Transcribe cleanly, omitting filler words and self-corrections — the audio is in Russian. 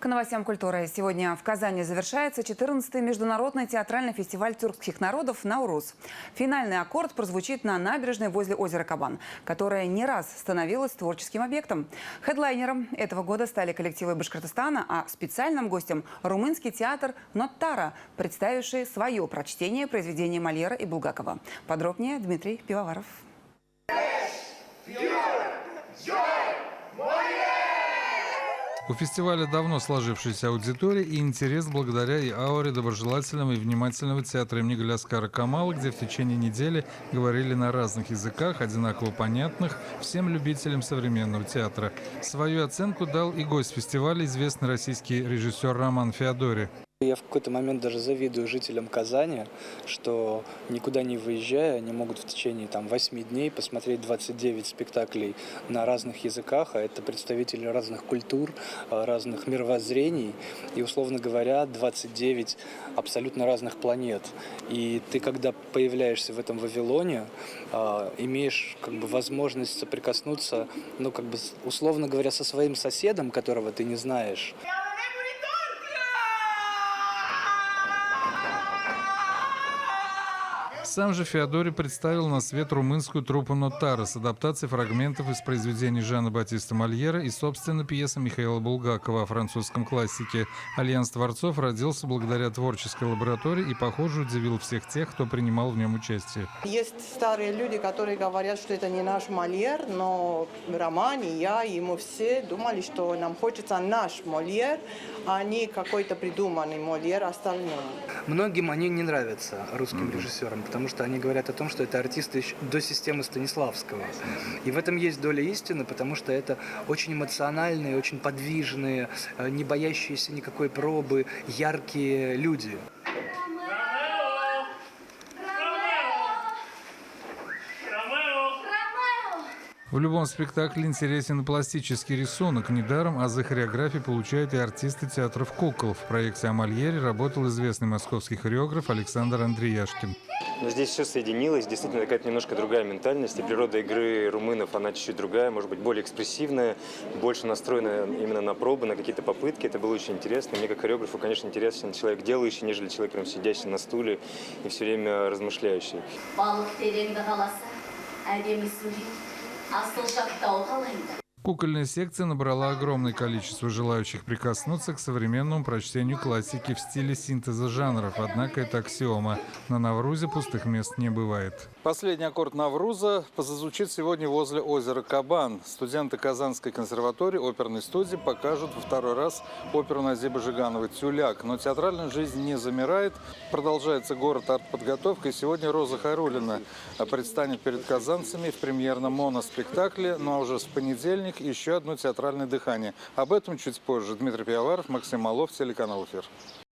К новостям культуры. Сегодня в Казани завершается 14-й международный театральный фестиваль тюркских народов «Наурус». Финальный аккорд прозвучит на набережной возле озера Кабан, которая не раз становилась творческим объектом. Хедлайнером этого года стали коллективы Башкортостана, а специальным гостем – румынский театр «Ноттара», представивший свое прочтение произведений Мольера и Булгакова. Подробнее Дмитрий Пивоваров. У фестиваля давно сложившаяся аудитория и интерес благодаря и ауре доброжелательного и внимательного театра имени Галяскара Камала, где в течение недели говорили на разных языках, одинаково понятных всем любителям современного театра. Свою оценку дал и гость фестиваля, известный российский режиссер Роман Феодори. Я в какой-то момент даже завидую жителям Казани, что никуда не выезжая, они могут в течение 8 дней посмотреть 29 спектаклей на разных языках, а это представители разных культур, разных мировоззрений и, условно говоря, 29 абсолютно разных планет. И ты, когда появляешься в этом Вавилоне, имеешь возможность соприкоснуться, условно говоря, со своим соседом, которого ты не знаешь. Сам же Феодори представил на свет румынскую труппу «Ноттара» с адаптацией фрагментов из произведений Жана Батиста Мольера и, собственно, пьесы Михаила Булгакова о французском классике. Альянс творцов родился благодаря творческой лаборатории и, похоже, удивил всех тех, кто принимал в нем участие. Есть старые люди, которые говорят, что это не наш Мольер, но Роман и я, и мы все думали, что нам хочется наш Мольер, а не какой-то придуманный Мольер остальным. Многим они не нравятся, русским режиссерам, потому что они говорят о том, что это артисты до системы Станиславского. И в этом есть доля истины, потому что это очень эмоциональные, очень подвижные, не боящиеся никакой пробы, яркие люди. В любом спектакле интересен пластический рисунок. Недаром азы хореографии получают и артисты театров «Кукол». В проекте о Мольере работал известный московский хореограф Александр Андреяшкин. Но здесь все соединилось, действительно какая-то немножко другая ментальность. И природа игры румынов, она чуть-чуть другая, может быть, более экспрессивная, больше настроена именно на пробы, на какие-то попытки. Это было очень интересно. Мне как хореографу, конечно, интересен человек делающий, нежели человек, прям сидящий на стуле и все время размышляющий. Кукольная секция набрала огромное количество желающих прикоснуться к современному прочтению классики в стиле синтеза жанров. Однако это аксиома. На Наврузе пустых мест не бывает. Последний аккорд Навруза зазвучит сегодня возле озера Кабан. Студенты Казанской консерватории оперной студии покажут во второй раз оперу Назиба Жиганова «Тюляк». Но театральная жизнь не замирает. Продолжается город артподготовка. И сегодня Роза Хайруллина предстанет перед казанцами в премьерном моноспектакле. Ну а уже с понедельника еще одно театральное дыхание. Об этом чуть позже. Дмитрий Пивоваров, Максим Малов, телеканал «Эфир».